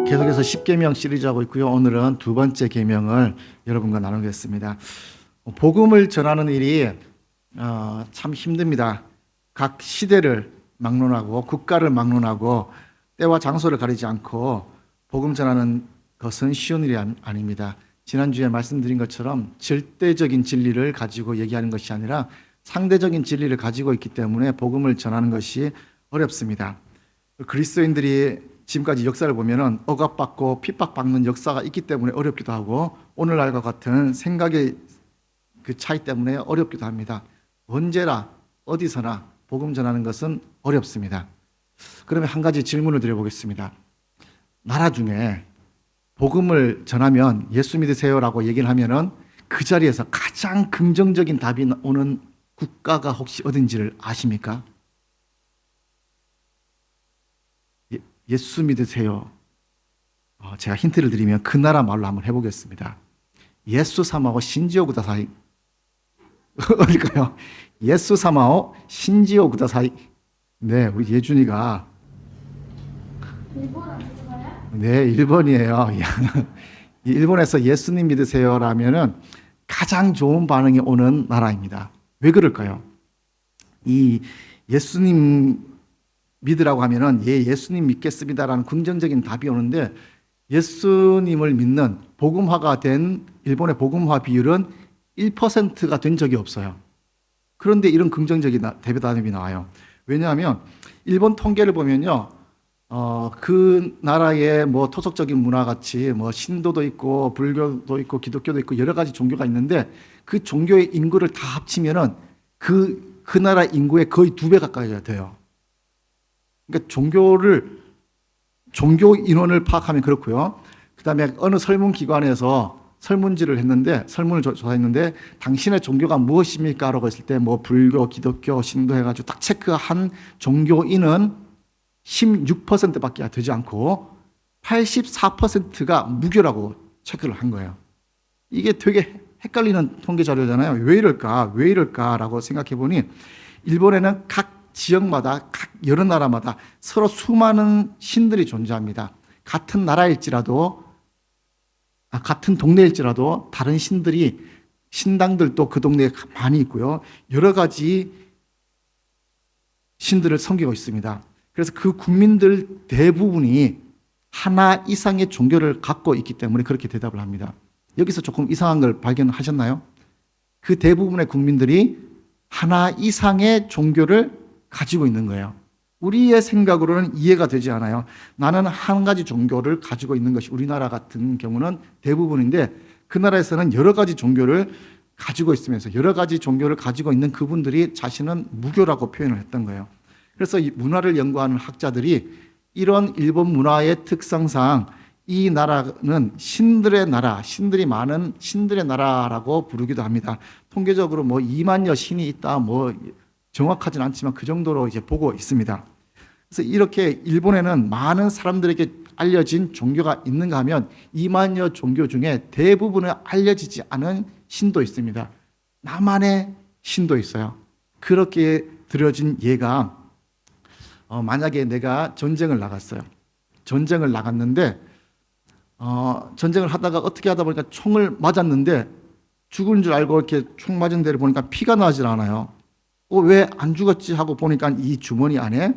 계속해서 10계명 시리즈 하고 있고요. 오늘은 두 번째 계명을 여러분과 나누겠습니다. 복음을 전하는 일이 참 힘듭니다. 각 시대를 막론하고 국가를 막론하고 때와 장소를 가리지 않고 복음 전하는 것은 쉬운 일이 아닙니다. 지난주에 말씀드린 것처럼 절대적인 진리를 가지고 얘기하는 것이 아니라 상대적인 진리를 가지고 있기 때문에 복음을 전하는 것이 어렵습니다. 그리스도인들이 지금까지 역사를 보면은 억압받고 핍박받는 역사가 있기 때문에 어렵기도 하고 오늘날과 같은 생각의 그 차이 때문에 어렵기도 합니다. 언제나 어디서나 복음 전하는 것은 어렵습니다. 그러면 한 가지 질문을 드려보겠습니다. 나라 중에 복음을 전하면 예수 믿으세요라고 얘기를 하면은 그 자리에서 가장 긍정적인 답이 오는 국가가 혹시 어딘지를 아십니까? 예수 믿으세요. 제가 힌트를 드리면 그 나라 말로 한번 해보겠습니다. 예수 사마오 신지오 구다사이. 어딜까요? 예수 사마오 신지오 구다사이. 네, 우리 예준이가. 일본 아닌가요? 네, 일본이에요. 일본에서 예수님 믿으세요라면은 가장 좋은 반응이 오는 나라입니다. 왜 그럴까요? 이 예수님 믿으라고 하면은 예수님 믿겠습니다라는 긍정적인 답이 오는데 예수님을 믿는 복음화가 된 일본의 복음화 비율은 1%가 된 적이 없어요. 그런데 이런 긍정적인 대답이 나와요. 왜냐하면 일본 통계를 보면요, 그 나라의 뭐 토속적인 문화 같이 뭐 신도도 있고 불교도 있고 기독교도 있고 여러 가지 종교가 있는데 그 종교의 인구를 다 합치면은 그 나라 인구의 거의 2배 가까이가 돼요. 그러니까 종교 인원을 파악하면 그렇고요. 그 다음에 어느 설문기관에서 설문지를 했는데, 설문을 조사했는데, 당신의 종교가 무엇입니까? 라고 했을 때, 뭐, 불교, 기독교, 신도 해가지고 딱 체크한 종교인은 16%밖에 되지 않고, 84%가 무교라고 체크를 한 거예요. 이게 되게 헷갈리는 통계 자료잖아요. 왜 이럴까라고 생각해 보니, 일본에는 각 지역마다 각 여러 나라마다 서로 수많은 신들이 존재합니다. 같은 나라일지라도 같은 동네일지라도 다른 신당들도 그 동네에 많이 있고요. 여러 가지 신들을 섬기고 있습니다. 그래서 그 국민들 대부분이 하나 이상의 종교를 갖고 있기 때문에 그렇게 대답을 합니다. 여기서 조금 이상한 걸 발견하셨나요? 그 대부분의 국민들이 하나 이상의 종교를 가지고 있는 거예요. 우리의 생각으로는 이해가 되지 않아요. 나는 한 가지 종교를 가지고 있는 것이 우리나라 같은 경우는 대부분인데 그 나라에서는 여러 가지 종교를 가지고 있으면서 여러 가지 종교를 가지고 있는 그분들이 자신은 무교라고 표현을 했던 거예요. 그래서 이 문화를 연구하는 학자들이 이런 일본 문화의 특성상 이 나라는 신들의 나라, 신들이 많은 신들의 나라라고 부르기도 합니다. 통계적으로 뭐 2만여 신이 있다, 뭐 정확하진 않지만 그 정도로 이제 보고 있습니다. 그래서 이렇게 일본에는 많은 사람들에게 알려진 종교가 있는가 하면 2만여 종교 중에 대부분은 알려지지 않은 신도 있습니다. 나만의 신도 있어요. 그렇게 들여진 예가 만약에 내가 전쟁을 나갔어요. 전쟁을 나갔는데 전쟁을 하다가 어떻게 하다 보니까 총을 맞았는데 죽은 줄 알고 이렇게 총 맞은 데를 보니까 피가 나질 않아요. 왜 안 죽었지 하고 보니까 이 주머니 안에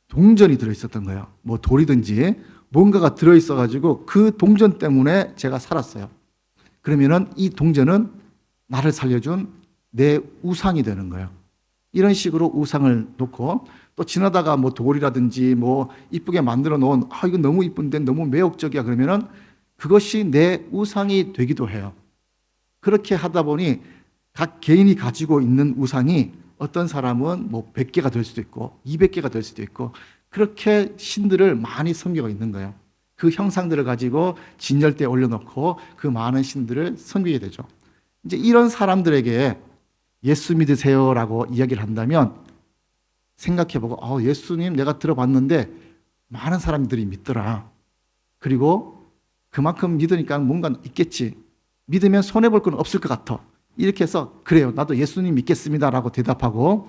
동전이 들어있었던 거예요. 뭐 돌이든지 뭔가가 들어있어가지고 그 동전 때문에 제가 살았어요. 그러면은 이 동전은 나를 살려준 내 우상이 되는 거예요. 이런 식으로 우상을 놓고 또 지나다가 뭐 돌이라든지 뭐 이쁘게 만들어 놓은 이거 너무 이쁜데 너무 매혹적이야 그러면은 그것이 내 우상이 되기도 해요. 그렇게 하다 보니 각 개인이 가지고 있는 우상이 어떤 사람은 뭐 100개가 될 수도 있고 200개가 될 수도 있고 그렇게 신들을 많이 섬기고 있는 거예요. 그 형상들을 가지고 진열대에 올려놓고 그 많은 신들을 섬기게 되죠. 이제 이런 사람들에게 예수 믿으세요라고 이야기를 한다면 생각해보고 예수님 내가 들어봤는데 많은 사람들이 믿더라. 그리고 그만큼 믿으니까 뭔가 있겠지. 믿으면 손해볼 건 없을 것 같아. 이렇게 해서 그래요. 나도 예수님 믿겠습니다라고 대답하고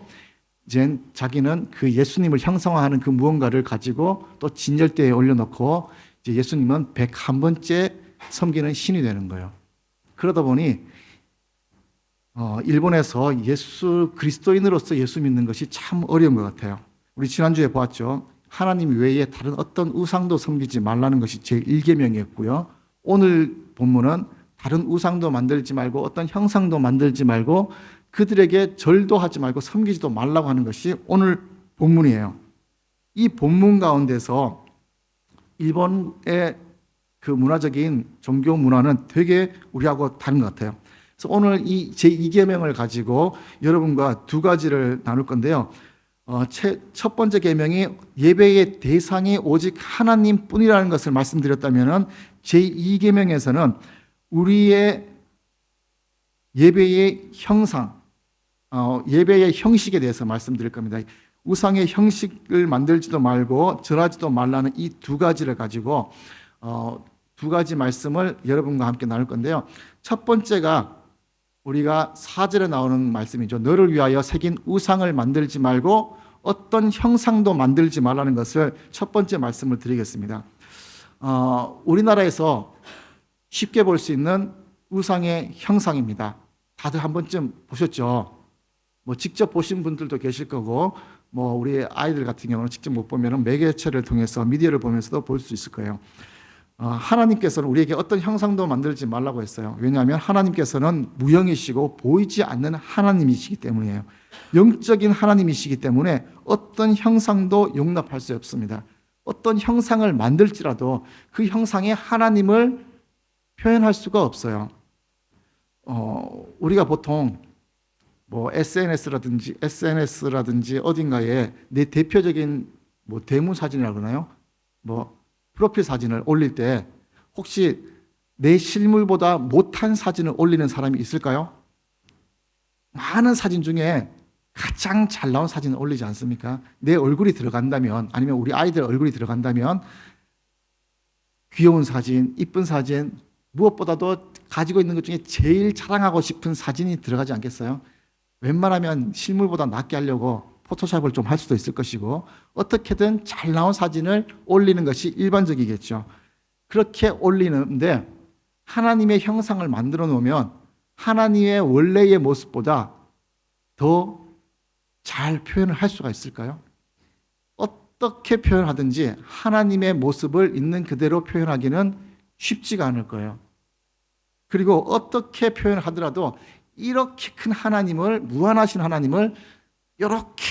이제 자기는 그 예수님을 형상화하는 그 무언가를 가지고 또 진열대에 올려놓고 이제 예수님은 101번째 섬기는 신이 되는 거예요. 그러다 보니 일본에서 예수 그리스도인으로서 예수 믿는 것이 참 어려운 것 같아요. 우리 지난주에 보았죠. 하나님 외에 다른 어떤 우상도 섬기지 말라는 것이 제1계명이었고요. 오늘 본문은 다른 우상도 만들지 말고 어떤 형상도 만들지 말고 그들에게 절도 하지 말고 섬기지도 말라고 하는 것이 오늘 본문이에요. 이 본문 가운데서 일본의 그 문화적인 종교 문화는 되게 우리하고 다른 것 같아요. 그래서 오늘 이 제2계명을 가지고 여러분과 두 가지를 나눌 건데요. 첫 번째 계명이 예배의 대상이 오직 하나님뿐이라는 것을 말씀드렸다면 제2계명에서는 우리의 예배의 형상, 예배의 형식에 대해서 말씀드릴 겁니다. 우상의 형식을 만들지도 말고 절하지도 말라는 이 두 가지를 가지고 두 가지 말씀을 여러분과 함께 나눌 건데요. 첫 번째가 우리가 4절에 나오는 말씀이죠. 너를 위하여 새긴 우상을 만들지 말고 어떤 형상도 만들지 말라는 것을 첫 번째 말씀을 드리겠습니다. 우리나라에서 쉽게 볼 수 있는 우상의 형상입니다. 다들 한 번쯤 보셨죠? 뭐 직접 보신 분들도 계실 거고, 뭐 우리 아이들 같은 경우는 직접 못 보면 매개체를 통해서 미디어를 보면서도 볼 수 있을 거예요. 하나님께서는 우리에게 어떤 형상도 만들지 말라고 했어요. 왜냐하면 하나님께서는 무형이시고 보이지 않는 하나님이시기 때문이에요. 영적인 하나님이시기 때문에 어떤 형상도 용납할 수 없습니다. 어떤 형상을 만들지라도 그 형상에 하나님을 표현할 수가 없어요. 우리가 보통 뭐 SNS라든지 어딘가에 내 대표적인 뭐 대문 사진이라고 그러나요? 뭐 프로필 사진을 올릴 때 혹시 내 실물보다 못한 사진을 올리는 사람이 있을까요? 많은 사진 중에 가장 잘 나온 사진을 올리지 않습니까? 내 얼굴이 들어간다면, 아니면 우리 아이들 얼굴이 들어간다면 귀여운 사진, 이쁜 사진, 무엇보다도 가지고 있는 것 중에 제일 자랑하고 싶은 사진이 들어가지 않겠어요? 웬만하면 실물보다 낫게 하려고 포토샵을 좀 할 수도 있을 것이고, 어떻게든 잘 나온 사진을 올리는 것이 일반적이겠죠. 그렇게 올리는데 하나님의 형상을 만들어 놓으면 하나님의 원래의 모습보다 더 잘 표현을 할 수가 있을까요? 어떻게 표현하든지 하나님의 모습을 있는 그대로 표현하기는 쉽지가 않을 거예요. 그리고 어떻게 표현하더라도 이렇게 큰 하나님을, 무한하신 하나님을 이렇게,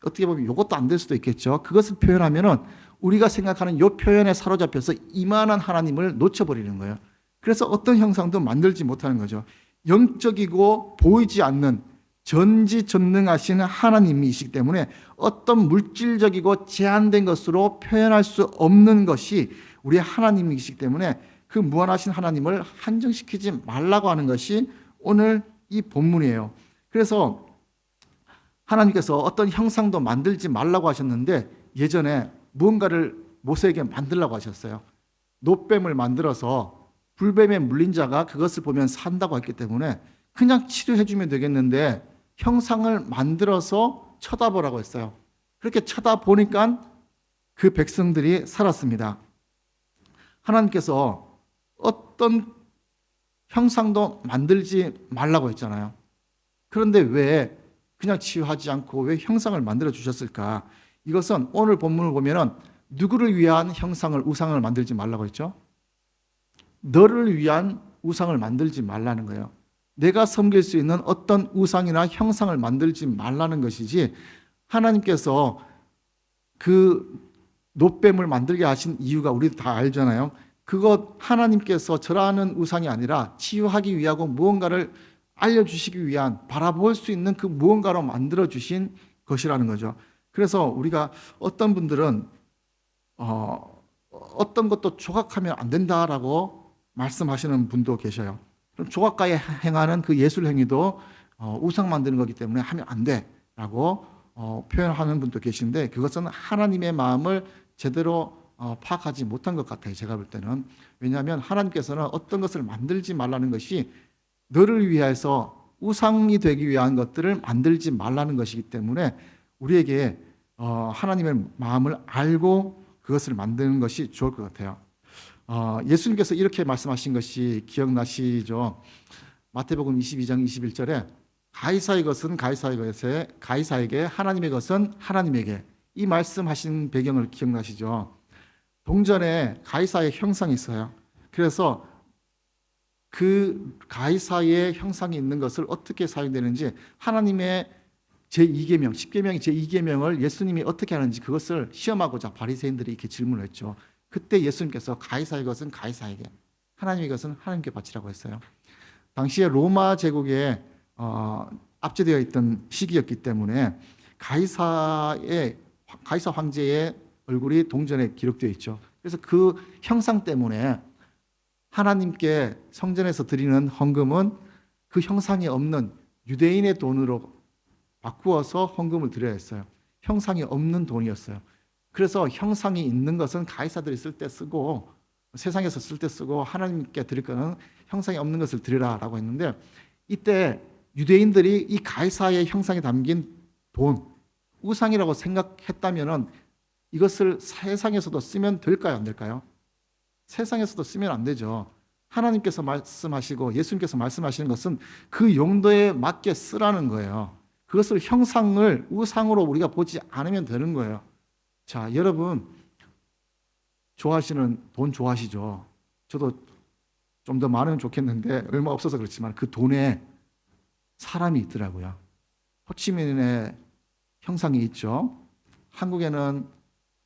어떻게 보면 이것도 안 될 수도 있겠죠. 그것을 표현하면은 우리가 생각하는 이 표현에 사로잡혀서 이만한 하나님을 놓쳐버리는 거예요. 그래서 어떤 형상도 만들지 못하는 거죠. 영적이고 보이지 않는 전지전능하신 하나님이시기 때문에 어떤 물질적이고 제한된 것으로 표현할 수 없는 것이 우리의 하나님이시기 때문에 그 무한하신 하나님을 한정시키지 말라고 하는 것이 오늘 이 본문이에요. 그래서 하나님께서 어떤 형상도 만들지 말라고 하셨는데 예전에 무언가를 모세에게 만들라고 하셨어요. 놋뱀을 만들어서 불뱀에 물린 자가 그것을 보면 산다고 했기 때문에 그냥 치료해 주면 되겠는데 형상을 만들어서 쳐다보라고 했어요. 그렇게 쳐다보니까 그 백성들이 살았습니다. 하나님께서 어떤 형상도 만들지 말라고 했잖아요. 그런데 왜 그냥 치유하지 않고 왜 형상을 만들어 주셨을까? 이것은 오늘 본문을 보면은 누구를 위한 형상을, 우상을 만들지 말라고 했죠? 너를 위한 우상을 만들지 말라는 거예요. 내가 섬길 수 있는 어떤 우상이나 형상을 만들지 말라는 것이지, 하나님께서 그 놋뱀을 만들게 하신 이유가 우리도 다 알잖아요. 그것 하나님께서 절하는 우상이 아니라 치유하기 위하고 무언가를 알려주시기 위한, 바라볼 수 있는 그 무언가로 만들어주신 것이라는 거죠. 그래서 우리가 어떤 분들은 어떤 것도 조각하면 안 된다라고 말씀하시는 분도 계셔요. 그럼 조각가에 행하는 그 예술 행위도 우상 만드는 거기 때문에 하면 안 돼라고 표현하는 분도 계신데, 그것은 하나님의 마음을 제대로 파악하지 못한 것 같아요. 제가 볼 때는. 왜냐하면 하나님께서는 어떤 것을 만들지 말라는 것이 너를 위해서 우상이 되기 위한 것들을 만들지 말라는 것이기 때문에 우리에게 하나님의 마음을 알고 그것을 만드는 것이 좋을 것 같아요. 예수님께서 이렇게 말씀하신 것이 기억나시죠? 마태복음 22장 21절에 가이사의 것은 가이사의 것에, 가이사에게, 하나님의 것은 하나님에게, 이 말씀하신 배경을 기억나시죠? 동전에 가이사의 형상이 있어요. 그래서 그 가이사의 형상이 있는 것을 어떻게 사용되는지, 하나님의 제2계명, 10계명의 제2계명을 예수님이 어떻게 하는지 그것을 시험하고자 바리새인들이 이렇게 질문을 했죠. 그때 예수님께서 가이사의 것은 가이사에게, 하나님의 것은 하나님께 바치라고 했어요. 당시에 로마 제국에 압제되어 있던 시기였기 때문에 가이사 황제의 얼굴이 동전에 기록되어 있죠. 그래서 그 형상 때문에 하나님께 성전에서 드리는 헌금은 그 형상이 없는 유대인의 돈으로 바꾸어서 헌금을 드려야 했어요. 형상이 없는 돈이었어요. 그래서 형상이 있는 것은 가이사들이 쓸 때 쓰고, 세상에서 쓸 때 쓰고, 하나님께 드릴 거는 형상이 없는 것을 드리라라고 했는데, 이때 유대인들이 이 가이사의 형상이 담긴 돈, 우상이라고 생각했다면 이것을 세상에서도 쓰면 될까요, 안 될까요? 세상에서도 쓰면 안 되죠. 하나님께서 말씀하시고 예수님께서 말씀하시는 것은 그 용도에 맞게 쓰라는 거예요. 그것을 형상을 우상으로 우리가 보지 않으면 되는 거예요. 자, 여러분 좋아하시는 돈 좋아하시죠? 저도 좀 더 많으면 좋겠는데 얼마 없어서 그렇지만 그 돈에 사람이 있더라고요. 호치민의 형상이 있죠. 한국에는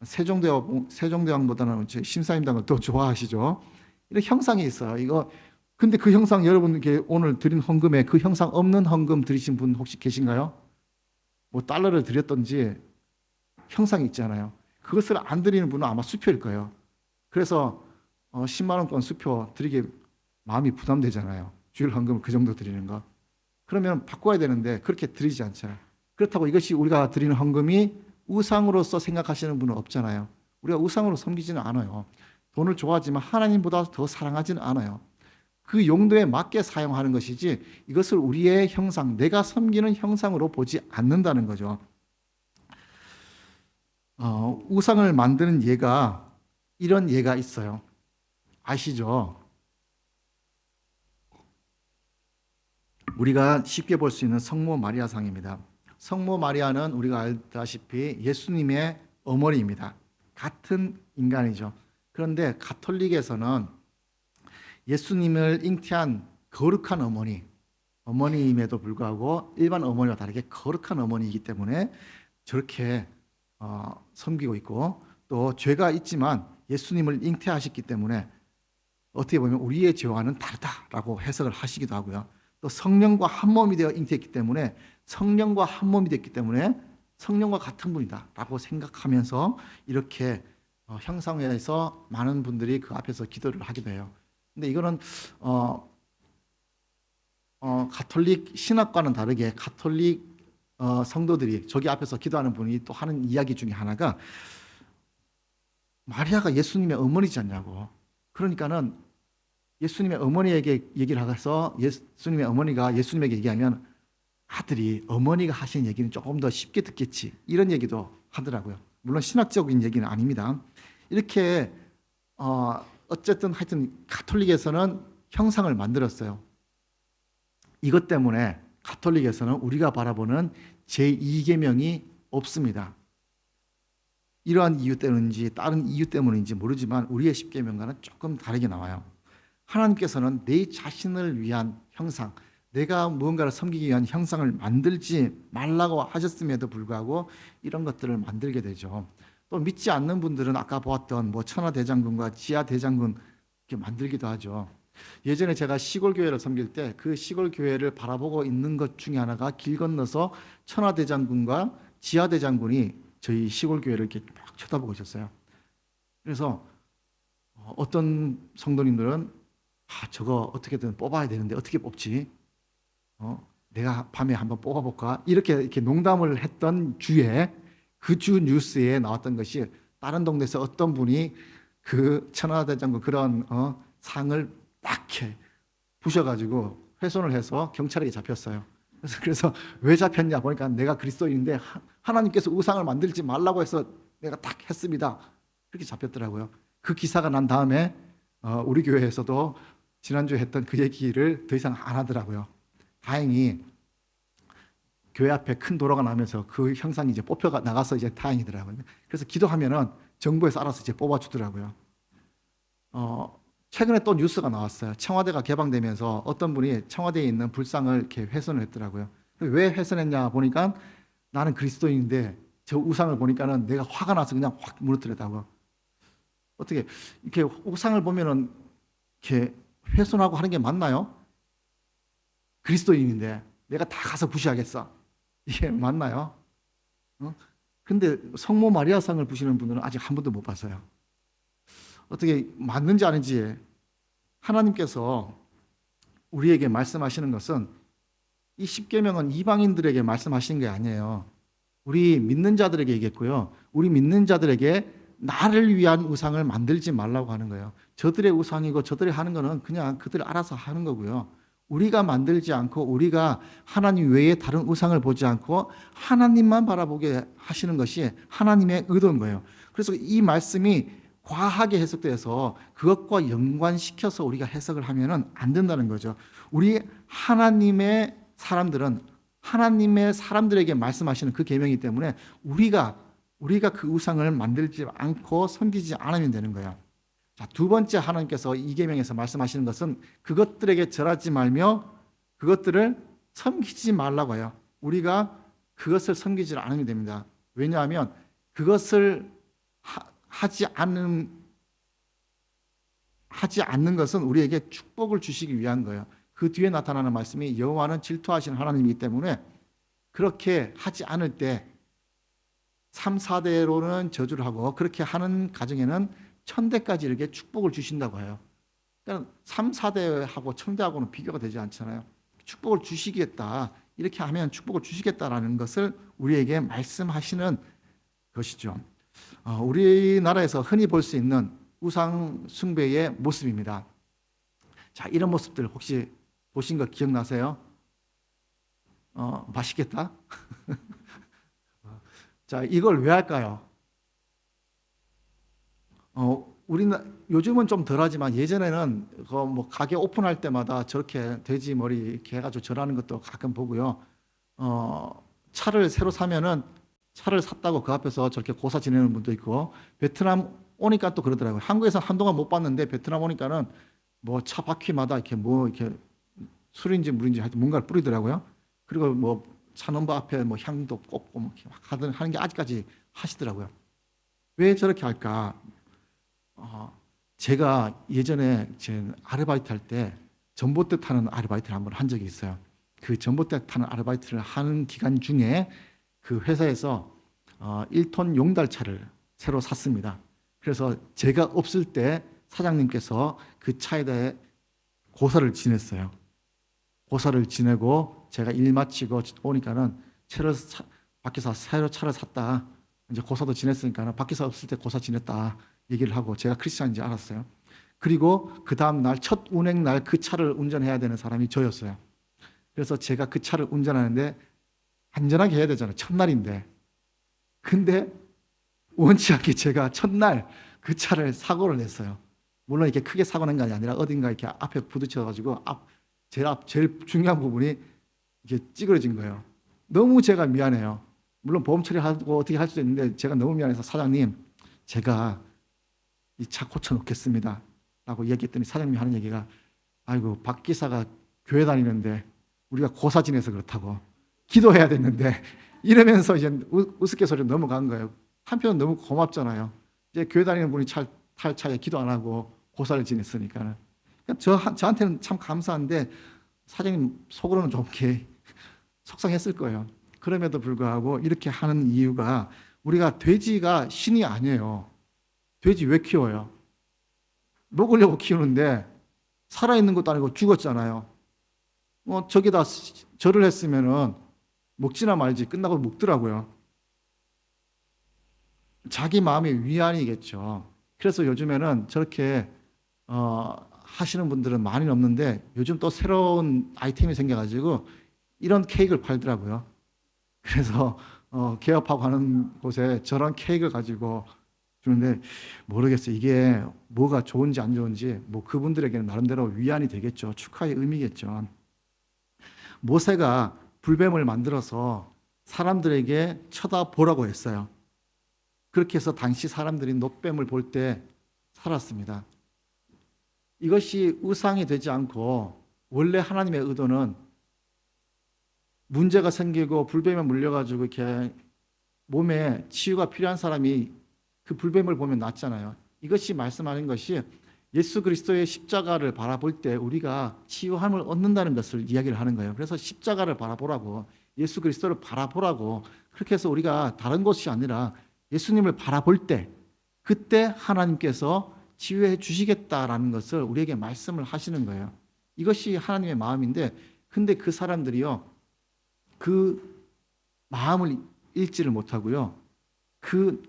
세종대왕보다는 심사임당을 더 좋아하시죠. 이런 형상이 있어요. 근데 그 형상, 여러분께 오늘 드린 헌금에 그 형상 없는 헌금 드리신 분 혹시 계신가요? 뭐 달러를 드렸던지 형상이 있잖아요. 그것을 안 드리는 분은 아마 수표일 거예요. 그래서 10만 원권 수표 드리기 마음이 부담되잖아요. 주일 헌금을 그 정도 드리는 거. 그러면 바꿔야 되는데 그렇게 드리지 않잖아요. 그렇다고 이것이 우리가 드리는 헌금이 우상으로서 생각하시는 분은 없잖아요. 우리가 우상으로 섬기지는 않아요. 돈을 좋아하지만 하나님보다 더 사랑하지는 않아요. 그 용도에 맞게 사용하는 것이지 이것을 우리의 형상, 내가 섬기는 형상으로 보지 않는다는 거죠. 우상을 만드는 예가, 이런 예가 있어요. 아시죠? 우리가 쉽게 볼 수 있는 성모 마리아상입니다. 성모 마리아는 우리가 알다시피 예수님의 어머니입니다. 같은 인간이죠. 그런데 가톨릭에서는 예수님을 잉태한 거룩한 어머니임에도 불구하고 일반 어머니와 다르게 거룩한 어머니이기 때문에 저렇게 섬기고 있고, 또 죄가 있지만 예수님을 잉태하셨기 때문에 어떻게 보면 우리의 죄와는 다르다라고 해석을 하시기도 하고요. 또 성령과 한 몸이 되어 잉태했기 때문에 성령과 한 몸이 됐기 때문에 성령과 같은 분이다라고 생각하면서 이렇게 형상회에서 많은 분들이 그 앞에서 기도를 하기도 해요. 근데 이거는 가톨릭 신학과는 다르게 가톨릭 성도들이 저기 앞에서 기도하는 분이 또 하는 이야기 중에 하나가 마리아가 예수님의 어머니지 않냐고. 그러니까는 예수님의 어머니에게 얘기를 하서 예수님의 어머니가 예수님에게 얘기하면 아들이 어머니가 하신 얘기는 조금 더 쉽게 듣겠지, 이런 얘기도 하더라고요. 물론 신학적인 얘기는 아닙니다. 이렇게 어쨌든 하여튼 가톨릭에서는 형상을 만들었어요. 이것 때문에 가톨릭에서는 우리가 바라보는 제2계명이 없습니다. 이러한 이유 때문인지 다른 이유 때문인지 모르지만 우리의 10계명과는 조금 다르게 나와요. 하나님께서는 내 자신을 위한 형상, 내가 무언가를 섬기기 위한 형상을 만들지 말라고 하셨음에도 불구하고 이런 것들을 만들게 되죠. 또 믿지 않는 분들은 아까 보았던 천하대장군과 지하대장군 이렇게 만들기도 하죠. 예전에 제가 시골 교회를 섬길 때 그 시골 교회를 바라보고 있는 것 중에 하나가 길 건너서 천하대장군과 지하대장군이 저희 시골 교회를 이렇게 막 쳐다보고 있었어요. 그래서 어떤 성도님들은 저거 어떻게든 뽑아야 되는데 어떻게 뽑지? 내가 밤에 한번 뽑아볼까? 이렇게 농담을 했던 주에 그 주 뉴스에 나왔던 것이 다른 동네에서 어떤 분이 그 천하대장군 그런 상을 딱 이렇게 부셔가지고 훼손을 해서 경찰에게 잡혔어요. 그래서 왜 잡혔냐 보니까 내가 그리스도인인데 하나님께서 우상을 만들지 말라고 해서 내가 딱 했습니다. 그렇게 잡혔더라고요. 그 기사가 난 다음에 우리 교회에서도 지난주에 했던 그 얘기를 더 이상 안 하더라고요. 다행히 교회 앞에 큰 도로가 나면서 그 형상이 이제 뽑혀 나가서 이제 다행이더라고요. 그래서 기도하면은 정부에서 알아서 이제 뽑아주더라고요. 최근에 또 뉴스가 나왔어요. 청와대가 개방되면서 어떤 분이 청와대에 있는 불상을 이렇게 훼손을 했더라고요. 왜 훼손했냐 보니까 나는 그리스도인인데 저 우상을 보니까는 내가 화가 나서 그냥 확 무너뜨렸다고. 어떻게 이렇게 우상을 보면은 이렇게 훼손하고 하는 게 맞나요? 그리스도인인데 내가 다 가서 부시하겠어. 이게 맞나요? 근데 성모 마리아상을 부시는 분들은 아직 한 번도 못 봤어요. 어떻게 맞는지 아닌지 하나님께서 우리에게 말씀하시는 것은 이 십계명은 이방인들에게 말씀하시는 게 아니에요. 우리 믿는 자들에게 얘기했고요. 우리 믿는 자들에게 나를 위한 우상을 만들지 말라고 하는 거예요. 저들의 우상이고 저들이 하는 거는 그냥 그들 알아서 하는 거고요. 우리가 만들지 않고 우리가 하나님 외에 다른 우상을 보지 않고 하나님만 바라보게 하시는 것이 하나님의 의도인 거예요. 그래서 이 말씀이 과하게 해석돼서 그것과 연관시켜서 우리가 해석을 하면은 안 된다는 거죠. 우리 하나님의 사람들은 하나님의 사람들에게 말씀하시는 그 계명이기 때문에 우리가 그 우상을 만들지 않고 섬기지 않으면 되는 거예요. 자, 두 번째 하나님께서 이 계명에서 말씀하시는 것은 그것들에게 절하지 말며 그것들을 섬기지 말라고 해요. 우리가 그것을 섬기지 않으면 됩니다. 왜냐하면 그것을 하지 않는 것은 우리에게 축복을 주시기 위한 거예요. 그 뒤에 나타나는 말씀이 여호와는 질투하시는 하나님이기 때문에 그렇게 하지 않을 때 3, 4대로는 저주를 하고 그렇게 하는 가정에는 1000대까지 이렇게 축복을 주신다고 해요. 그러니까 3, 4대하고 1000대하고는 비교가 되지 않잖아요. 축복을 주시겠다. 이렇게 하면 축복을 주시겠다라는 것을 우리에게 말씀하시는 것이죠. 우리나라에서 흔히 볼 수 있는 우상 숭배의 모습입니다. 자, 이런 모습들 혹시 보신 거 기억나세요? 맛있겠다? 자, 이걸 왜 할까요? 요즘은 좀 덜하지만 예전에는 뭐 가게 오픈할 때마다 저렇게 돼지 머리 이렇게 해가지고 절하는 것도 가끔 보고요. 차를 새로 사면은 차를 샀다고 그 앞에서 저렇게 고사 지내는 분도 있고, 베트남 오니까 또 그러더라고요. 한국에서 한동안 못 봤는데 베트남 오니까는 뭐 차 바퀴마다 이렇게 뭐 이렇게 술인지 물인지 하여튼 뭔가를 뿌리더라고요. 그리고 뭐 차 넘버 앞에 뭐 향도 꽂고 뭐 하는 게 아직까지 하시더라고요. 왜 저렇게 할까? 제가 예전에 제 아르바이트 할 때 전봇대 타는 아르바이트를 한번 한 적이 있어요. 그 전봇대 타는 아르바이트를 하는 기간 중에 그 회사에서 1톤 용달차를 새로 샀습니다. 그래서 제가 없을 때 사장님께서 그 차에 대해 고사를 지냈어요. 고사를 지내고 제가 일 마치고 오니까는 밖에서 새로 차를 샀다. 이제 고사도 지냈으니까 밖에서 없을 때 고사 지냈다 얘기를 하고 제가 크리스찬인지 알았어요. 그리고 그 다음 날 첫 운행 날 그 차를 운전해야 되는 사람이 저였어요. 그래서 제가 그 차를 운전하는데 안전하게 해야 되잖아요. 첫날인데. 근데 원치 않게 제가 첫날 그 차를 사고를 냈어요. 물론 이렇게 크게 사고 낸 게 아니라 어딘가 이렇게 앞에 부딪혀가지고 제일 중요한 부분이 이게 찌그러진 거예요. 너무 제가 미안해요. 물론 보험 처리하고 어떻게 할 수도 있는데 제가 너무 미안해서 사장님, 제가 이 차 고쳐 놓겠습니다. 라고 얘기했더니 사장님이 하는 얘기가 아이고, 박 기사가 교회 다니는데 우리가 고사 지내서 그렇다고 기도해야 됐는데 이러면서 이제 우스갯소리로 넘어간 거예요. 한편은 너무 고맙잖아요. 이제 교회 다니는 분이 탈 차에 기도 안 하고 고사를 지냈으니까는. 저한테는 참 감사한데 사장님 속으로는 좀 이렇게 속상했을 거예요. 그럼에도 불구하고 이렇게 하는 이유가 우리가 돼지가 신이 아니에요. 돼지 왜 키워요? 먹으려고 키우는데 살아있는 것도 아니고 죽었잖아요. 저기다 절을 했으면은 먹지나 말지 끝나고 먹더라고요. 자기 마음의 위안이겠죠. 그래서 요즘에는 저렇게 하시는 분들은 많이 없는데 요즘 또 새로운 아이템이 생겨가지고 이런 케이크를 팔더라고요. 그래서 개업하고 하는 곳에 저런 케이크를 가지고 주는데 모르겠어요. 이게 뭐가 좋은지 안 좋은지 뭐 그분들에게는 나름대로 위안이 되겠죠. 축하의 의미겠죠. 모세가 불뱀을 만들어서 사람들에게 쳐다보라고 했어요. 그렇게 해서 당시 사람들이 놋뱀을 볼 때 살았습니다. 이것이 우상이 되지 않고 원래 하나님의 의도는 문제가 생기고 불뱀에 물려가지고 이렇게 몸에 치유가 필요한 사람이 그 불뱀을 보면 낫잖아요. 이것이 말씀하는 것이 예수 그리스도의 십자가를 바라볼 때 우리가 치유함을 얻는다는 것을 이야기를 하는 거예요. 그래서 십자가를 바라보라고, 예수 그리스도를 바라보라고, 그렇게 해서 우리가 다른 것이 아니라 예수님을 바라볼 때 그때 하나님께서 치유해 주시겠다라는 것을 우리에게 말씀을 하시는 거예요. 이것이 하나님의 마음인데, 근데 그 사람들이요, 그 마음을 읽지를 못하고요, 그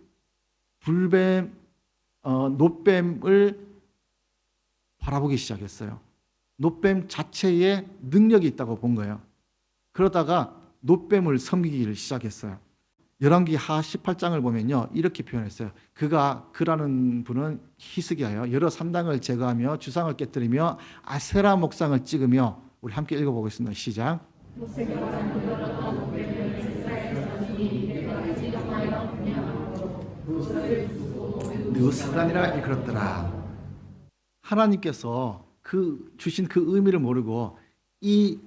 불뱀, 놋뱀을 바라보기 시작했어요. 놋뱀 자체에 능력이 있다고 본 거예요. 그러다가 놋뱀을 섬기기를 시작했어요. 열왕기 하 18장을 보면요, 이렇게 표현했어요. 그라는 분은 히스기야요, 여러 산당을 제거하며 주상을 깨뜨리며 아세라 목상을 찍으며, 우리 함께 읽어보겠습니다. 시작. 느우스단이라 일컬었더라. 하나님께서 그 주신 그 의미를 모르고 이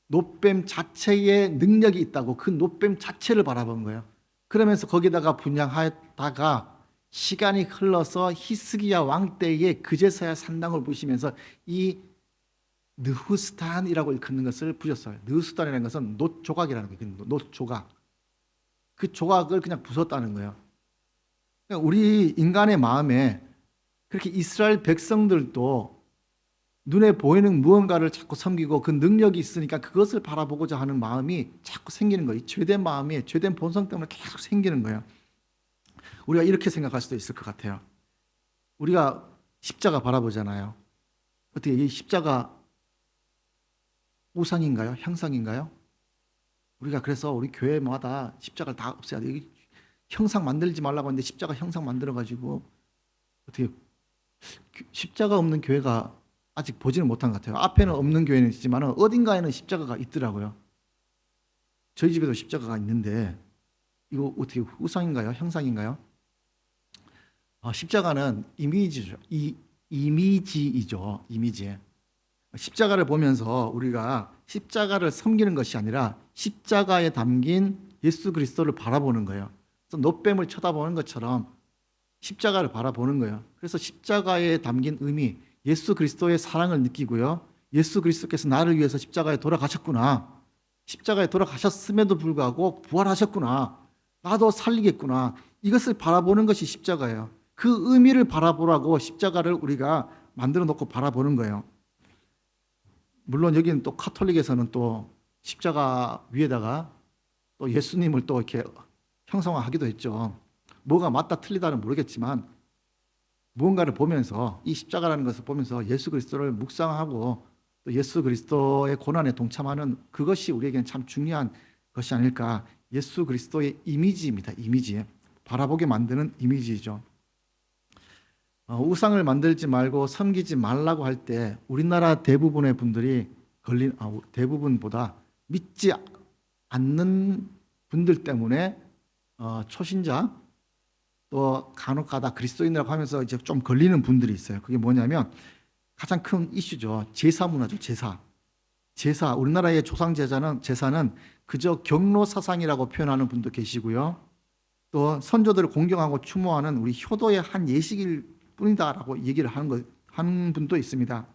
놋뱀 자체에 능력이 있다고 그 놋뱀 자체를 바라본 거예요. 그러면서 거기다가 분양하다가 시간이 흘러서 히스기야 왕 때에 그제서야 산당을 부시면서 이 느후스탄이라고 일컫는 것을 부셨어요. 느후스탄이라는 것은 놋 조각이라는 거예요. 놋 조각. 그 조각을 그냥 부쉈다는 거예요. 그러니까 우리 인간의 마음에 그렇게 이스라엘 백성들도 눈에 보이는 무언가를 자꾸 섬기고 그 능력이 있으니까 그것을 바라보고자 하는 마음이 자꾸 생기는 거예요. 죄된 마음이 죄된 본성 때문에 계속 생기는 거예요. 우리가 이렇게 생각할 수도 있을 것 같아요. 우리가 십자가 바라보잖아요. 어떻게 이 십자가 우상인가요? 형상인가요? 우리가 그래서 우리 교회마다 십자가를 다 없애야 돼요. 형상 만들지 말라고 하는데 십자가 형상 만들어가지고 어떻게 십자가 없는 교회가 아직 보지는 못한 것 같아요. 앞에는 없는 교회는 있지만 어딘가에는 십자가가 있더라고요. 저희 집에도 십자가가 있는데 이거 어떻게 우상인가요? 형상인가요? 십자가는 이미지죠. 이미지이죠. 이미지. 십자가를 보면서 우리가 십자가를 섬기는 것이 아니라 십자가에 담긴 예수 그리스도를 바라보는 거예요. 그래서 놋뱀을 쳐다보는 것처럼 십자가를 바라보는 거예요. 그래서 십자가에 담긴 의미, 예수 그리스도의 사랑을 느끼고요, 예수 그리스도께서 나를 위해서 십자가에 돌아가셨구나, 십자가에 돌아가셨음에도 불구하고 부활하셨구나, 나도 살리겠구나, 이것을 바라보는 것이 십자가예요. 그 의미를 바라보라고 십자가를 우리가 만들어 놓고 바라보는 거예요. 물론 여기는 또 카톨릭에서는 또 십자가 위에다가 또 예수님을 또 이렇게 형상화하기도 했죠. 뭐가 맞다 틀리다는 모르겠지만 무언가를 보면서 이 십자가라는 것을 보면서 예수 그리스도를 묵상하고 또 예수 그리스도의 고난에 동참하는 그것이 우리에게는 참 중요한 것이 아닐까. 예수 그리스도의 이미지입니다. 이미지. 바라보게 만드는 이미지죠. 우상을 만들지 말고 섬기지 말라고 할 때 우리나라 대부분의 분들이 대부분보다 믿지 않는 분들 때문에 초신자 또 간혹가다 그리스도인이라고 하면서 이제 좀 걸리는 분들이 있어요. 그게 뭐냐면 가장 큰 이슈죠. 제사 문화죠. 제사. 우리나라의 조상 제사는 그저 경로 사상이라고 표현하는 분도 계시고요. 또 선조들을 공경하고 추모하는 우리 효도의 한 예식일 뿐이다라고 얘기를 하는 분도 있습니다.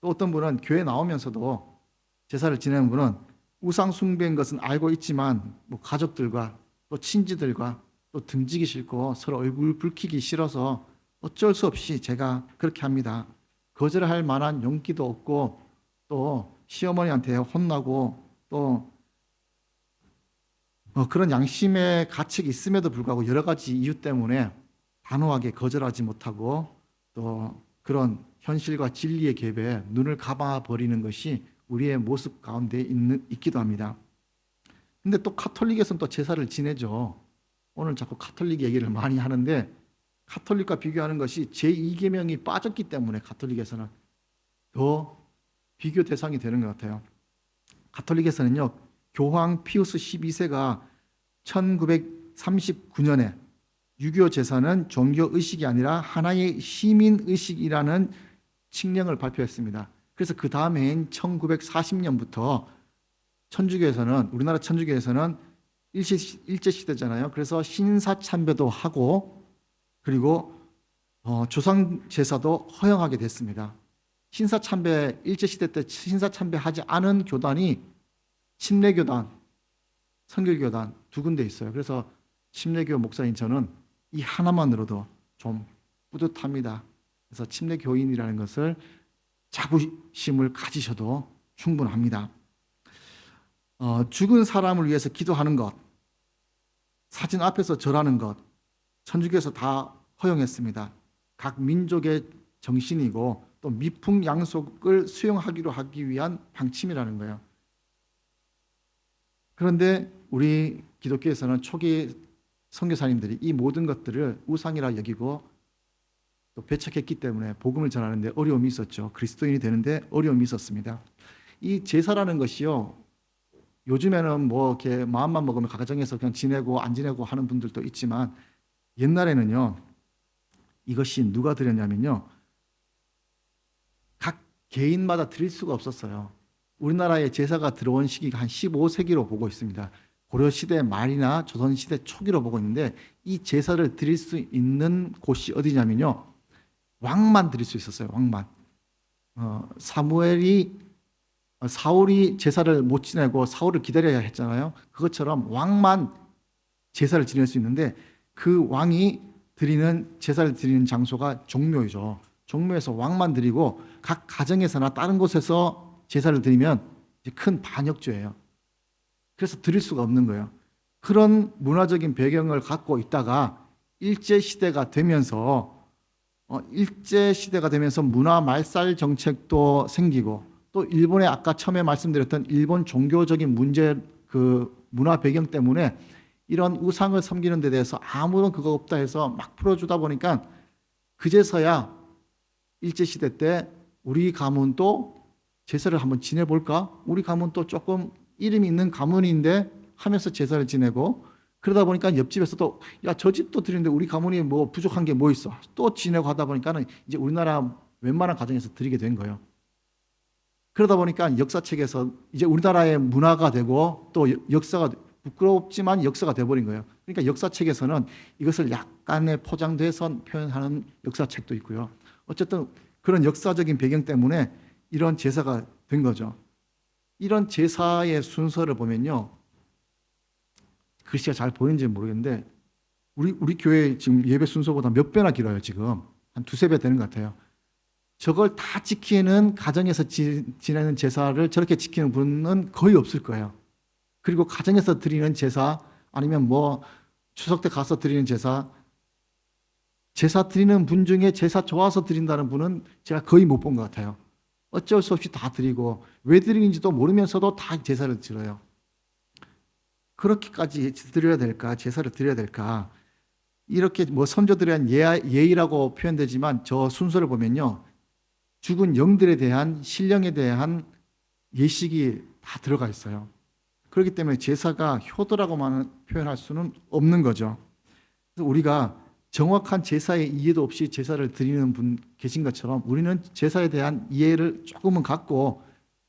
또 어떤 분은 교회 나오면서도 제사를 지내는 분은 우상 숭배인 것은 알고 있지만 뭐 가족들과 또 친지들과 또 등지기 싫고 서로 얼굴 붉히기 싫어서 어쩔 수 없이 제가 그렇게 합니다. 거절할 만한 용기도 없고 또 시어머니한테 혼나고 또 그런 양심의 가책이 있음에도 불구하고 여러 가지 이유 때문에 단호하게 거절하지 못하고 또 그런 현실과 진리의 갭에 눈을 감아버리는 것이 우리의 모습 가운데 있기도 합니다. 근데 또 카톨릭에서는 또 제사를 지내죠. 오늘 자꾸 카톨릭 얘기를 많이 하는데 카톨릭과 비교하는 것이 제2계명이 빠졌기 때문에 카톨릭에서는 더 비교 대상이 되는 것 같아요. 카톨릭에서는요, 교황 피우스 12세가 1939년에 유교 제사는 종교 의식이 아니라 하나의 시민 의식이라는 칙령을 발표했습니다. 그래서 그 다음 해인 1940년부터 천주교에서는, 우리나라 천주교에서는 일제 시대잖아요. 그래서 신사참배도 하고 그리고 조상 제사도 허용하게 됐습니다. 신사참배, 일제 시대 때 신사참배하지 않은 교단이 침례교단, 선결교단 두 군데 있어요. 그래서 침례교 목사인 저는 이 하나만으로도 좀 뿌듯합니다. 그래서 침례교인이라는 것을 자부심을 가지셔도 충분합니다. 죽은 사람을 위해서 기도하는 것, 사진 앞에서 절하는 것, 천주교에서 다 허용했습니다. 각 민족의 정신이고 또 미풍양속을 수용하기로 하기 위한 방침이라는 거예요. 그런데 우리 기독교에서는 초기 선교사님들이 이 모든 것들을 우상이라 여기고 또 배척했기 때문에 복음을 전하는데 어려움이 있었죠. 그리스도인이 되는데 어려움이 있었습니다. 이 제사라는 것이요, 요즘에는 뭐 이렇게 마음만 먹으면 가정에서 그냥 지내고 안 지내고 하는 분들도 있지만 옛날에는요, 이것이 누가 드렸냐면요, 각 개인마다 드릴 수가 없었어요. 우리나라에 제사가 들어온 시기가 한 15세기로 보고 있습니다. 고려시대 말이나 조선시대 초기로 보고 있는데 이 제사를 드릴 수 있는 곳이 어디냐면요, 왕만 드릴 수 있었어요. 왕만. 사울이 제사를 못 지내고 사울을 기다려야 했잖아요. 그것처럼 왕만 제사를 지낼 수 있는데 그 왕이 제사를 드리는 장소가 종묘이죠. 종묘에서 왕만 드리고 각 가정에서나 다른 곳에서 제사를 드리면 큰 반역죄예요. 그래서 드릴 수가 없는 거예요. 그런 문화적인 배경을 갖고 있다가 일제시대가 되면서 문화 말살 정책도 생기고 또 일본의 아까 처음에 말씀드렸던 일본 종교적인 문제, 그 문화 배경 때문에 이런 우상을 섬기는 데 대해서 아무런 그거 없다 해서 막 풀어주다 보니까 그제서야 일제시대 때 우리 가문도 제사를 한번 지내볼까? 우리 가문도 조금 이름이 있는 가문인데 하면서 제사를 지내고 그러다 보니까 옆집에서도 야, 저 집도 드리는데 우리 가문이 뭐 부족한 게 뭐 있어? 또 지내고 하다 보니까는 이제 우리나라 웬만한 가정에서 드리게 된 거예요. 그러다 보니까 역사책에서 이제 우리나라의 문화가 되고 또 역사가 부끄럽지만 역사가 돼버린 거예요. 그러니까 역사책에서는 이것을 약간의 포장돼서 표현하는 역사책도 있고요. 어쨌든 그런 역사적인 배경 때문에 이런 제사가 된 거죠. 이런 제사의 순서를 보면요, 글씨가 잘 보이는지 모르겠는데 우리 교회 지금 예배 순서보다 몇 배나 길어요. 지금 한 두세 배 되는 것 같아요. 저걸 다 지키는 가정에서 지내는 제사를 저렇게 지키는 분은 거의 없을 거예요. 그리고 가정에서 드리는 제사 아니면 뭐 추석 때 가서 드리는 제사 드리는 분 중에 제사 좋아서 드린다는 분은 제가 거의 못 본 것 같아요. 어쩔 수 없이 다 드리고 왜 드리는지도 모르면서도 다 제사를 드려요. 그렇게까지 드려야 될까? 제사를 드려야 될까? 이렇게 뭐 선조들에 대한 예의라고 표현되지만 저 순서를 보면요, 죽은 영들에 대한 신령에 대한 예식이 다 들어가 있어요. 그렇기 때문에 제사가 효도라고만 표현할 수는 없는 거죠. 그래서 우리가 정확한 제사의 이해도 없이 제사를 드리는 분 계신 것처럼 우리는 제사에 대한 이해를 조금은 갖고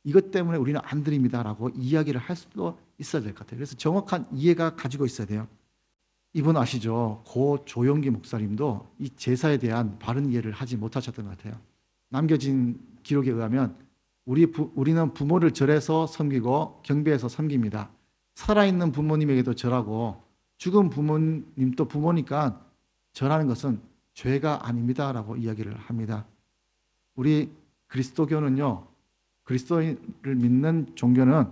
이것 때문에 우리는 안 드립니다라고 이야기를 할 수도 있어야 될 것 같아요. 그래서 정확한 이해가 가지고 있어야 돼요. 이분 아시죠? 고 조영기 목사님도 이 제사에 대한 바른 이해를 하지 못하셨던 것 같아요. 남겨진 기록에 의하면 우리는 부모를 절해서 섬기고 경배해서 섬깁니다. 살아있는 부모님에게도 절하고 죽은 부모님도 부모니까 절하는 것은 죄가 아닙니다라고 이야기를 합니다. 우리 그리스도교는요, 그리스도를 믿는 종교는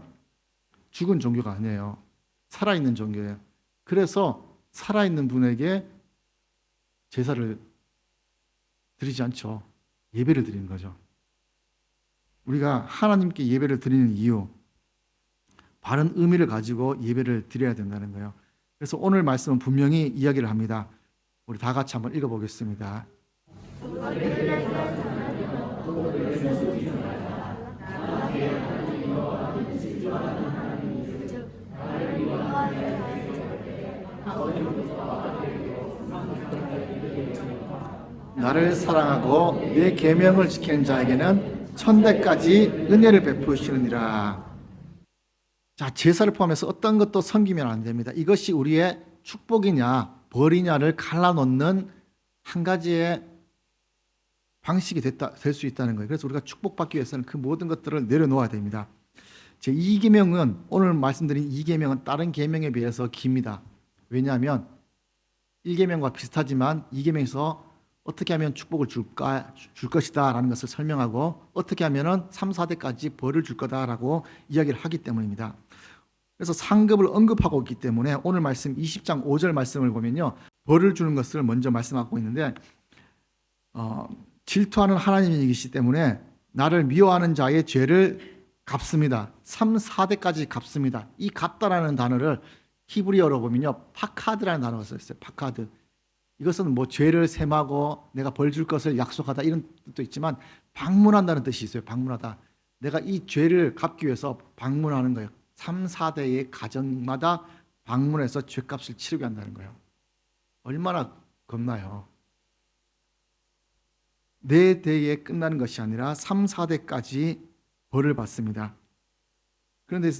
죽은 종교가 아니에요. 살아있는 종교예요. 그래서 살아있는 분에게 제사를 드리지 않죠. 예배를 드리는 거죠. 우리가 하나님께 예배를 드리는 이유, 바른 의미를 가지고 예배를 드려야 된다는 거예요. 그래서 오늘 말씀은 분명히 이야기를 합니다. 우리 다 같이 한번 읽어보겠습니다. 나를 사랑하고 내 계명을 지키는 자에게는 천대까지 은혜를 베푸시느니라. 자, 제사를 포함해서 어떤 것도 섬기면 안 됩니다. 이것이 우리의 축복이냐 벌이냐를 갈라놓는 한 가지의 방식이 될 수 있다는 거예요. 그래서 우리가 축복받기 위해서는 그 모든 것들을 내려놓아야 됩니다. 제 2계명은 오늘 말씀드린 2계명은 다른 계명에 비해서 깁니다. 왜냐하면 1계명과 비슷하지만 2계명에서 어떻게 하면 축복을 줄 것이다 라는 것을 설명하고 어떻게 하면 3, 4대까지 벌을 줄 거다라고 이야기를 하기 때문입니다. 그래서 상급을 언급하고 있기 때문에 오늘 말씀 20장 5절 말씀을 보면요, 벌을 주는 것을 먼저 말씀하고 있는데 질투하는 하나님이시기 때문에 나를 미워하는 자의 죄를 갚습니다. 3, 4대까지 갚습니다. 이 갚다라는 단어를 히브리어로 보면요, 파카드라는 단어가 써있어요. 파카드. 이것은 뭐 죄를 셈하고 내가 벌 줄 것을 약속하다 이런 뜻도 있지만 방문한다는 뜻이 있어요. 방문하다. 내가 이 죄를 갚기 위해서 방문하는 거예요. 3, 4대의 가정마다 방문해서 죄값을 치르게 한다는 거예요. 얼마나 겁나요. 네 대에 끝나는 것이 아니라 3, 4대까지 벌을 받습니다. 그런데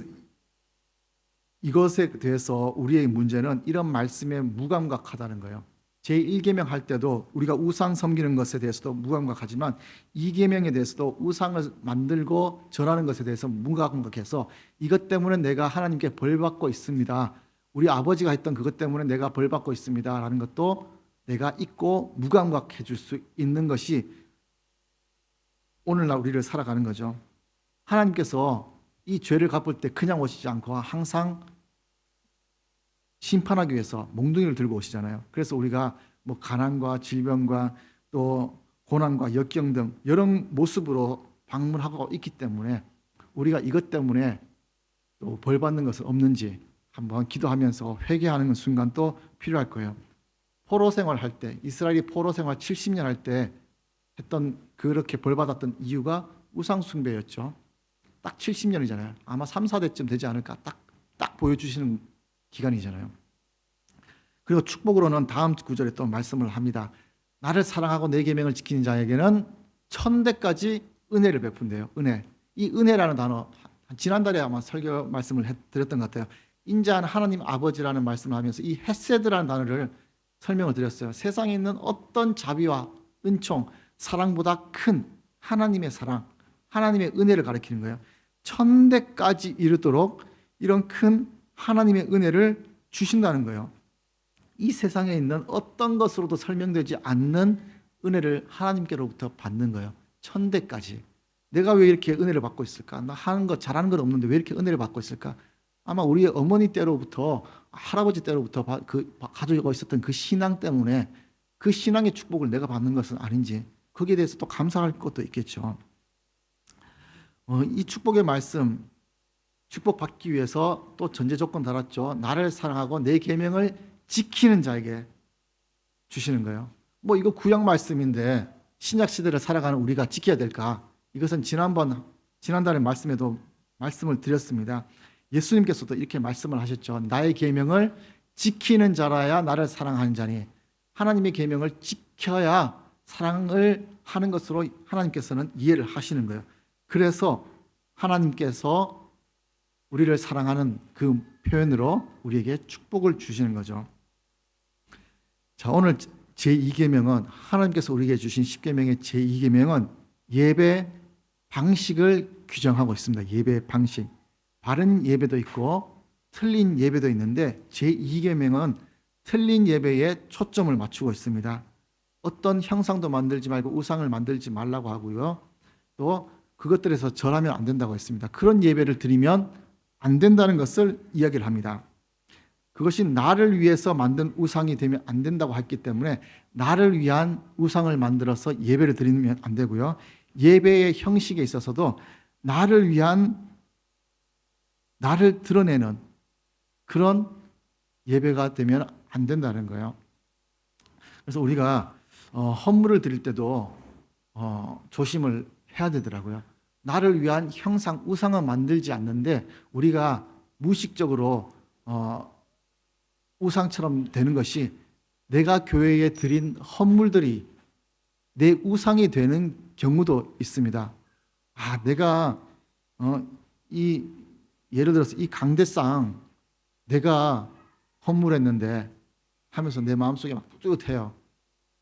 이것에 대해서 우리의 문제는 이런 말씀에 무감각하다는 거예요. 제1계명 할 때도 우리가 우상 섬기는 것에 대해서도 무감각하지만 2계명에 대해서도 우상을 만들고 전하는 것에 대해서 무감각해서 이것 때문에 내가 하나님께 벌받고 있습니다. 우리 아버지가 했던 그것 때문에 내가 벌받고 있습니다. 라는 것도 내가 잊고 무감각해 줄 수 있는 것이 오늘날 우리를 살아가는 거죠. 하나님께서 이 죄를 갚을 때 그냥 오시지 않고 항상 심판하기 위해서 몽둥이를 들고 오시잖아요. 그래서 우리가 뭐 가난과 질병과 또 고난과 역경 등 여러 모습으로 방문하고 있기 때문에 우리가 이것 때문에 또 벌 받는 것은 없는지 한번 기도하면서 회개하는 순간 또 필요할 거예요. 포로 생활할 때, 이스라엘이 포로 생활 70년 할 때 했던 그렇게 벌 받았던 이유가 우상 숭배였죠. 딱 70년이잖아요. 아마 3, 4대쯤 되지 않을까 딱 보여주시는 기간이잖아요. 그리고 축복으로는 다음 구절에 또 말씀을 합니다. 나를 사랑하고 내 계명을 지키는 자에게는 천대까지 은혜를 베푼대요. 은혜. 이 은혜라는 단어 지난달에 아마 설교 말씀을 드렸던 것 같아요. 인자한 하나님 아버지라는 말씀을 하면서 이 헤세드라는 단어를 설명을 드렸어요. 세상에 있는 어떤 자비와 은총, 사랑보다 큰 하나님의 사랑, 하나님의 은혜를 가리키는 거예요. 천대까지 이르도록 이런 큰 하나님의 은혜를 주신다는 거예요. 이 세상에 있는 어떤 것으로도 설명되지 않는 은혜를 하나님께로부터 받는 거예요. 천대까지. 내가 왜 이렇게 은혜를 받고 있을까? 나 하는 거 잘하는 건 없는데 왜 이렇게 은혜를 받고 있을까? 아마 우리의 어머니 때로부터 할아버지 때로부터 가지고 있었던 그 신앙 때문에 그 신앙의 축복을 내가 받는 것은 아닌지 거기에 대해서 또 감사할 것도 있겠죠. 이 축복의 말씀 축복받기 위해서 또 전제 조건 달았죠. 나를 사랑하고 내 계명을 지키는 자에게 주시는 거예요. 뭐 이거 구약 말씀인데 신약 시대를 살아가는 우리가 지켜야 될까? 이것은 지난달의 말씀에도 말씀을 드렸습니다. 예수님께서도 이렇게 말씀을 하셨죠. 나의 계명을 지키는 자라야 나를 사랑하는 자니 하나님의 계명을 지켜야 사랑을 하는 것으로 하나님께서는 이해를 하시는 거예요. 그래서 하나님께서 우리를 사랑하는 그 표현으로 우리에게 축복을 주시는 거죠. 자, 오늘 제2계명은 하나님께서 우리에게 주신 10계명의 제2계명은 예배 방식을 규정하고 있습니다. 예배 방식. 바른 예배도 있고 틀린 예배도 있는데 제2계명은 틀린 예배에 초점을 맞추고 있습니다. 어떤 형상도 만들지 말고 우상을 만들지 말라고 하고요. 또 그것들에서 절하면 안 된다고 했습니다. 그런 예배를 드리면 안 된다는 것을 이야기를 합니다. 그것이 나를 위해서 만든 우상이 되면 안 된다고 했기 때문에 나를 위한 우상을 만들어서 예배를 드리면 안 되고요. 예배의 형식에 있어서도 나를 위한, 나를 드러내는 그런 예배가 되면 안 된다는 거예요. 그래서 우리가 헌물을 드릴 때도 조심을 해야 되더라고요. 나를 위한 형상, 우상은 만들지 않는데 우리가 무의식적으로 우상처럼 되는 것이 내가 교회에 드린 헌물들이 내 우상이 되는 경우도 있습니다. 내가 예를 들어서 이 강대상 내가 헌물했는데 하면서 내 마음속에 막 뿌듯해요.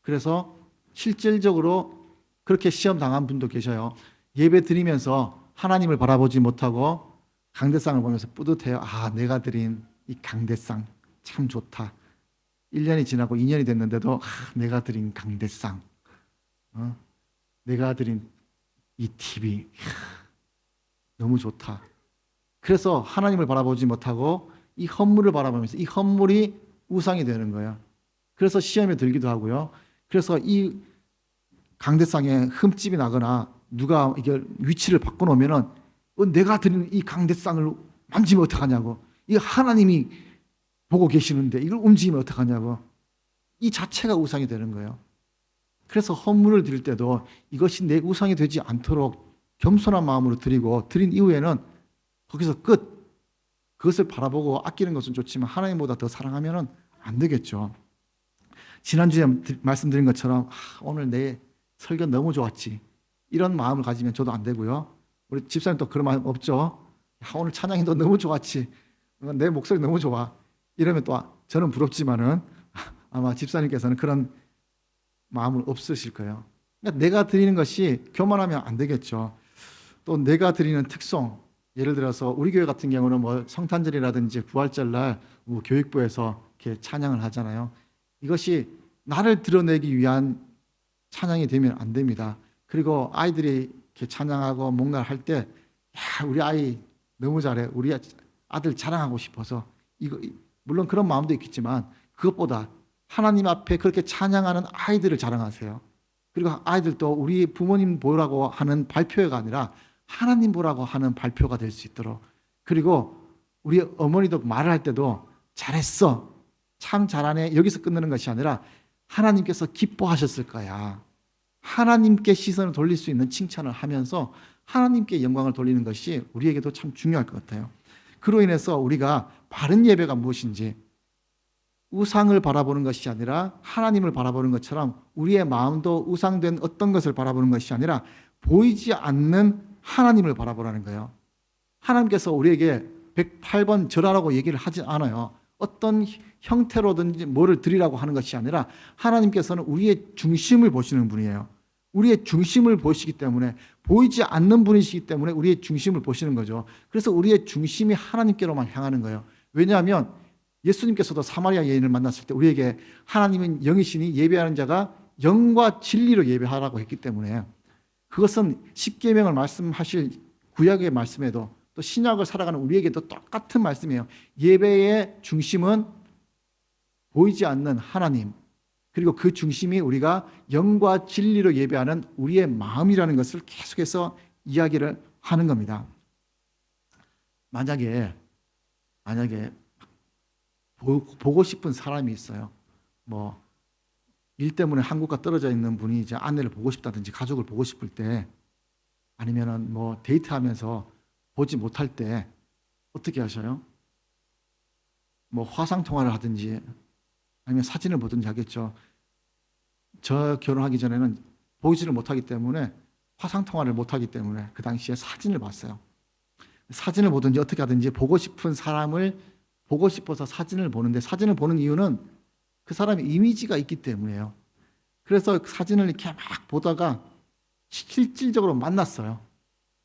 그래서 실질적으로 그렇게 시험 당한 분도 계셔요. 예배 드리면서 하나님을 바라보지 못하고 강대상을 보면서 뿌듯해요. 내가 드린 이 강대상 참 좋다. 1년이 지나고 2년이 됐는데도 내가 드린 강대상, 내가 드린 이 TV 너무 좋다. 그래서 하나님을 바라보지 못하고 이 헌물을 바라보면서 이 헌물이 우상이 되는 거예요. 그래서 시험에 들기도 하고요. 그래서 이 강대상에 흠집이 나거나 누가 이게 위치를 바꿔놓으면은 내가 드린 이 강대상을 만지면 어떡하냐고. 이 하나님이 보고 계시는데 이걸 움직이면 어떡하냐고. 이 자체가 우상이 되는 거예요. 그래서 헌물을 드릴 때도 이것이 내 우상이 되지 않도록 겸손한 마음으로 드리고 드린 이후에는 거기서 끝. 그것을 바라보고 아끼는 것은 좋지만 하나님보다 더 사랑하면 안 되겠죠. 지난주에 말씀드린 것처럼 오늘 내 설교 너무 좋았지. 이런 마음을 가지면 저도 안 되고요. 우리 집사님 또 그런 마음 없죠? 오늘 찬양이 너 너무 좋았지. 내 목소리 너무 좋아. 이러면 또 저는 부럽지만은 아마 집사님께서는 그런 마음은 없으실 거예요. 그러니까 내가 드리는 것이 교만하면 안 되겠죠. 또 내가 드리는 특성, 예를 들어서 우리 교회 같은 경우는 뭐 성탄절이라든지 부활절날 교육부에서 이렇게 찬양을 하잖아요. 이것이 나를 드러내기 위한 찬양이 되면 안 됩니다. 그리고 아이들이 이렇게 찬양하고 뭔가 할 때, 우리 아이 너무 잘해. 우리 아들 자랑하고 싶어서 이거 물론 그런 마음도 있겠지만 그것보다 하나님 앞에 그렇게 찬양하는 아이들을 자랑하세요. 그리고 아이들도 우리 부모님 보라고 하는 발표가 아니라 하나님 보라고 하는 발표가 될 수 있도록. 그리고 우리 어머니도 말을 할 때도 잘했어, 참 잘하네, 여기서 끝내는 것이 아니라 하나님께서 기뻐하셨을 거야. 하나님께 시선을 돌릴 수 있는 칭찬을 하면서 하나님께 영광을 돌리는 것이 우리에게도 참 중요할 것 같아요. 그로 인해서 우리가 바른 예배가 무엇인지, 우상을 바라보는 것이 아니라 하나님을 바라보는 것처럼 우리의 마음도 우상된 어떤 것을 바라보는 것이 아니라 보이지 않는 하나님을 바라보라는 거예요. 하나님께서 우리에게 108번 절하라고 얘기를 하지 않아요. 어떤 형태로든지 뭐를 드리라고 하는 것이 아니라 하나님께서는 우리의 중심을 보시는 분이에요. 우리의 중심을 보시기 때문에, 보이지 않는 분이시기 때문에 우리의 중심을 보시는 거죠. 그래서 우리의 중심이 하나님께로만 향하는 거예요. 왜냐하면 예수님께서도 사마리아 여인을 만났을 때 우리에게 하나님은 영이시니 예배하는 자가 영과 진리로 예배하라고 했기 때문에, 그것은 십계명을 말씀하실 구약의 말씀에도 또 신약을 살아가는 우리에게도 똑같은 말씀이에요. 예배의 중심은 보이지 않는 하나님, 그리고 그 중심이 우리가 영과 진리로 예배하는 우리의 마음이라는 것을 계속해서 이야기를 하는 겁니다. 만약에 보고 싶은 사람이 있어요. 뭐 일 때문에 한국과 떨어져 있는 분이 이제 아내를 보고 싶다든지 가족을 보고 싶을 때, 아니면은 뭐 데이트하면서 보지 못할 때 어떻게 하셔요? 뭐 화상 통화를 하든지 아니면 사진을 보든지 하겠죠. 저 결혼하기 전에는 보이지를 못하기 때문에, 화상 통화를 못하기 때문에 그 당시에 사진을 봤어요. 사진을 보든지 어떻게 하든지 보고 싶은 사람을 보고 싶어서 사진을 보는데, 사진을 보는 이유는 그 사람의 이미지가 있기 때문이에요. 그래서 그 사진을 이렇게 막 보다가 실질적으로 만났어요.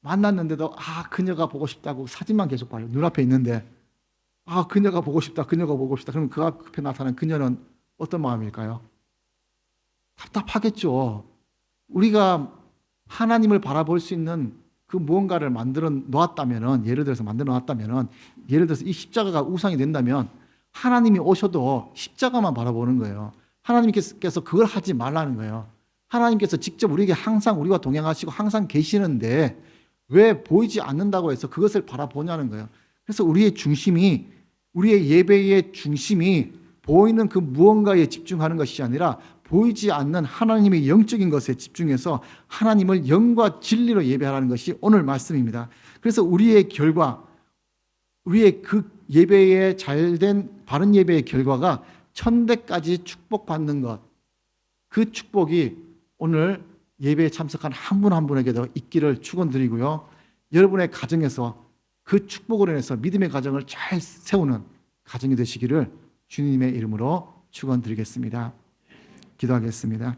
만났는데도 그녀가 보고 싶다고 사진만 계속 봐요. 눈앞에 있는데 그녀가 보고 싶다, 그녀가 보고 싶다. 그럼 그 앞에 나타난 그녀는 어떤 마음일까요? 답답하겠죠. 우리가 하나님을 바라볼 수 있는 그 무언가를 만들어 놓았다면은, 예를 들어서 이 십자가가 우상이 된다면 하나님이 오셔도 십자가만 바라보는 거예요. 하나님께서 그걸 하지 말라는 거예요. 하나님께서 직접 우리에게 항상 우리와 동행하시고 항상 계시는데 왜 보이지 않는다고 해서 그것을 바라보냐는 거예요. 그래서 우리의 예배의 중심이 보이는 그 무언가에 집중하는 것이 아니라 보이지 않는 하나님의 영적인 것에 집중해서 하나님을 영과 진리로 예배하라는 것이 오늘 말씀입니다. 그래서 우리의 결과, 우리의 그 예배의 잘된 바른 예배의 결과가 천대까지 축복받는 것, 그 축복이 오늘 예배에 참석한 한 분 한 분에게도 있기를 축원드리고요. 여러분의 가정에서 그 축복으로 인해서 믿음의 가정을 잘 세우는 가정이 되시기를 주님의 이름으로 축원드리겠습니다. 기도하겠습니다.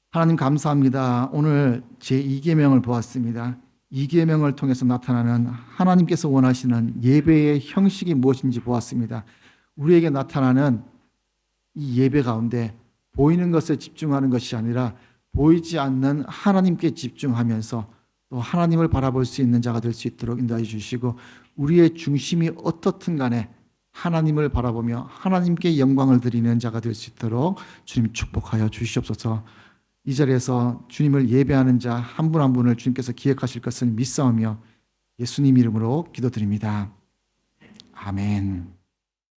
하나님 감사합니다. 오늘 제2계명을 보았습니다. 2계명을 통해서 나타나는 하나님께서 원하시는 예배의 형식이 무엇인지 보았습니다. 우리에게 나타나는 이 예배 가운데 보이는 것에 집중하는 것이 아니라 보이지 않는 하나님께 집중하면서 또 하나님을 바라볼 수 있는 자가 될 수 있도록 인도해 주시고 우리의 중심이 어떻든 간에 하나님을 바라보며 하나님께 영광을 드리는 자가 될 수 있도록 주님 축복하여 주시옵소서. 이 자리에서 주님을 예배하는 자 한 분 한 분을 주님께서 기억하실 것을 믿사오며 예수님 이름으로 기도드립니다. 아멘.